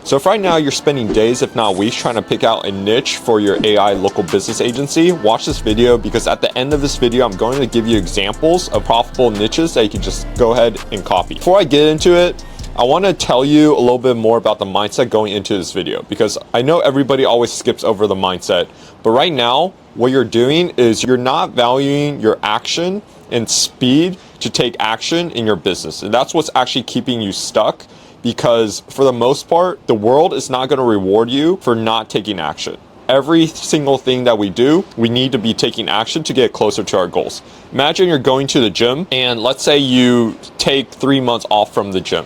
So if right now you're spending days, if not weeks, trying to pick out a niche for your AI local business agency, watch this video, because at the end of this video, I'm going to give you examples of profitable niches that you can just go ahead and copy. Before I get into it, I want to tell you a little bit more about the mindset going into this video, because I know everybody always skips over the mindset, but right now what you're doing is you're not valuing your action and speed to take action in your business. And that's what's actually keeping you stuck, because for the most part, the world is not going to reward you for not taking action. Every single thing that we do, we need to be taking action to get closer to our goals. Imagine you're going to the gym, and let's say you take 3 months off from the gym.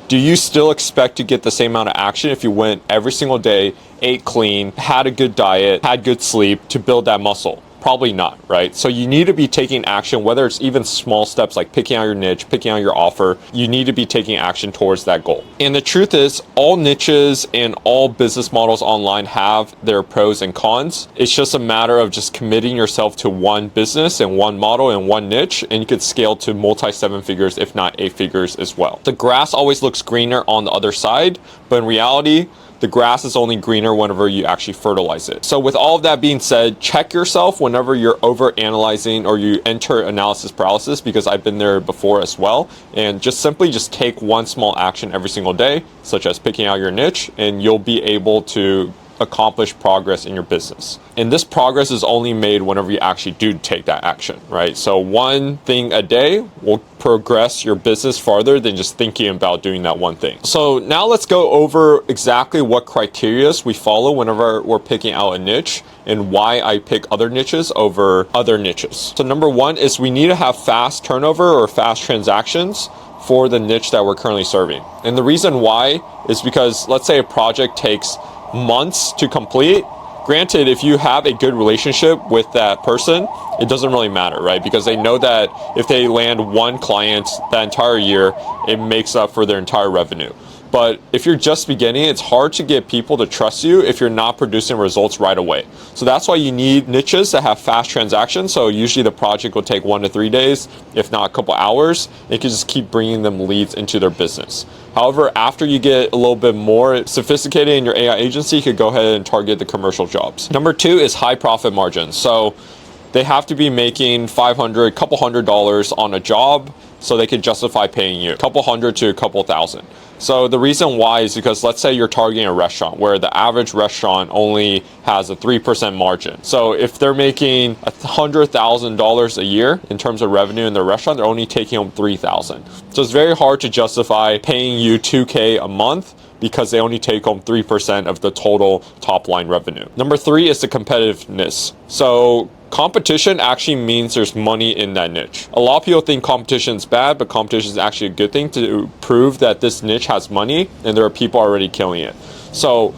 Do you still expect to get the same amount of action if you went every single day, ate clean, had a good diet, had good sleep to build that muscle? Probably not, right? So you need to be taking action, whether it's even small steps like picking out your niche, picking out your offer. You need to be taking action towards that goal. And the truth is, all niches and all business models online have their pros and cons. It's just a matter of just committing yourself to one business and one model and one niche, and you could scale to multi-7 figures, if not 8 figures as well. The grass always looks greener on the other side, but in reality, the grass is only greener whenever you actually fertilize it. So with all of that being said, check yourself whenever you're over analyzing or you enter analysis paralysis, because I've been there before as well. And just simply take one small action every single day, such as picking out your niche, and you'll be able to accomplish progress in your business. And this progress is only made whenever you actually do take that action, right? So one thing a day will progress your business farther than just thinking about doing that one thing. So now let's go over exactly what criteria we follow whenever we're picking out a niche, and why I pick other niches over other niches. So number one is we need to have fast turnover or fast transactions for the niche that we're currently serving. And the reason why is because, let's say a project takes months to complete. Granted, if you have a good relationship with that person, it doesn't really matter, right? Because they know that if they land one client that entire year, it makes up for their entire revenue. But if you're just beginning, it's hard to get people to trust you if you're not producing results right away. So that's why you need niches that have fast transactions. So usually the project will take 1 to 3 days, if not a couple hours. You can just keep bringing them leads into their business. However, after you get a little bit more sophisticated in your AI agency, you could go ahead and target the commercial jobs. Number two is high profit margins. So they have to be making $500, couple $100 on a job so they could justify paying you a couple $100 to a couple thousand. So the reason why is because, let's say you're targeting a restaurant where the average restaurant only has a 3% margin. So if they're making $100,000 a year in terms of revenue in their restaurant, they're only taking home $3,000. So it's very hard to justify paying you $2K a month, because they only take home 3% of the total top line revenue. Number three is the competitiveness. So competition actually means there's money in that niche. A lot of people think competition is bad, but competition is actually a good thing to prove that this niche has money and there are people already killing it. So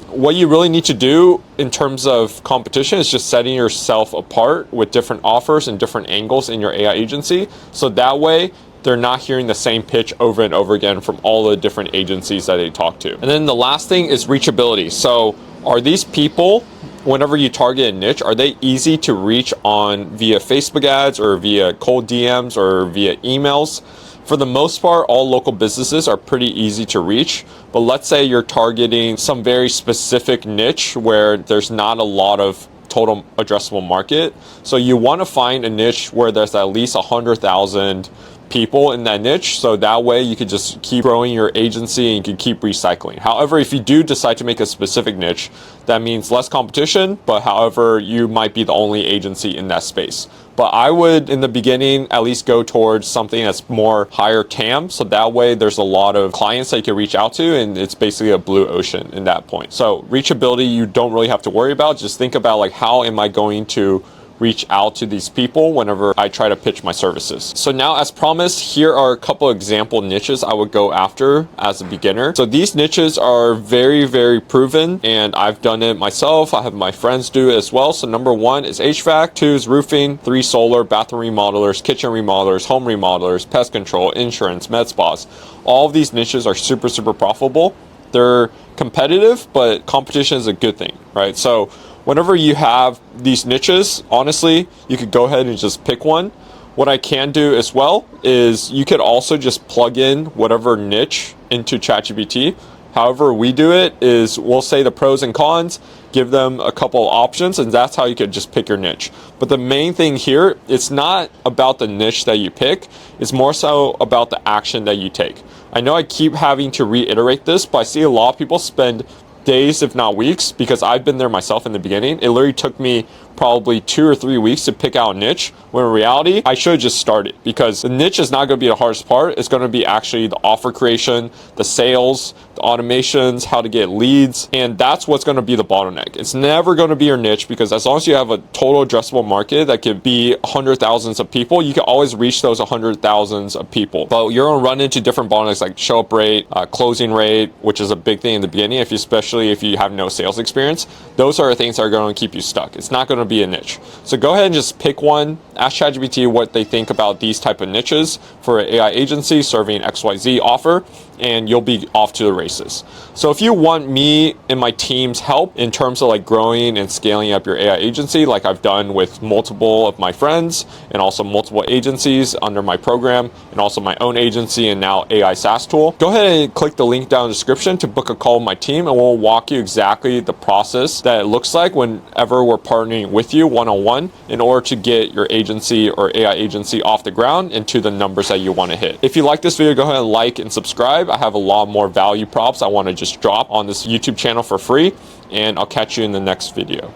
what you really need to do in terms of competition is just setting yourself apart with different offers and different angles in your AI agency. So that way, they're not hearing the same pitch over and over again from all the different agencies that they talk to. And then the last thing is reachability. So are these people, whenever you target a niche, are they easy to reach on via Facebook ads or via cold DMs or via emails? For the most part, all local businesses are pretty easy to reach. But let's say you're targeting some very specific niche where there's not a lot of total addressable market. So you want to find a niche where there's at least 100,000 people in that niche, so that way you could just keep growing your agency and you can keep recycling. However, if you do decide to make a specific niche, that means less competition, but however, you might be the only agency in that space. But I would, in the beginning, at least go towards something that's more higher TAM, so that way there's a lot of clients that you can reach out to, and it's basically a blue ocean in that point. So reachability, you don't really have to worry about. Just think about, like, how am I going to reach out to these people whenever I try to pitch my services. So now, as promised, here are a couple example niches I would go after as a beginner. So these niches are very, very proven, and I've done it myself. I have my friends do it as well. So number one is HVAC, two is roofing, three solar, bathroom remodelers, kitchen remodelers, home remodelers, pest control, insurance, med spas. All of these niches are super, super profitable. They're competitive, but competition is a good thing, right? So whenever you have these niches, honestly, you could go ahead and just pick one. What I can do as well is you could also just plug in whatever niche into ChatGPT However we do it is we'll say the pros and cons, give them a couple options, and that's how you could just pick your niche. But the main thing here, it's not about the niche that you pick, it's more so about the action that you take. I know I keep having to reiterate this, but I see a lot of people spend days, if not weeks, because I've been there myself in the beginning. It literally took me probably 2 or 3 weeks to pick out a niche, when in reality, I should have just started, because the niche is not going to be the hardest part. It's going to be actually the offer creation, the sales, the automations, how to get leads, and that's what's going to be the bottleneck. It's never going to be your niche, because as long as you have a total addressable market that could be hundred thousands of people, you can always reach those 100,000s of people. But you're going to run into different bottlenecks like show up rate, closing rate, which is a big thing in the beginning, especially if you have no sales experience. Those are the things that are going to keep you stuck. It's not going to be a niche. So go ahead and just pick one. Ask ChatGPT what they think about these type of niches for an AI agency serving XYZ offer, and you'll be off to the races. So if you want me and my team's help in terms of like growing and scaling up your AI agency, like I've done with multiple of my friends and also multiple agencies under my program and also my own agency and now AI SaaS tool, go ahead and click the link down in the description to book a call with my team, and we'll walk you exactly the process that it looks like whenever we're partnering with you one-on-one in order to get your agency or AI agency off the ground and to the numbers that you want to hit. If you like this video, go ahead and like and subscribe. I have a lot more value props I want to just drop on this YouTube channel for free, and I'll catch you in the next video.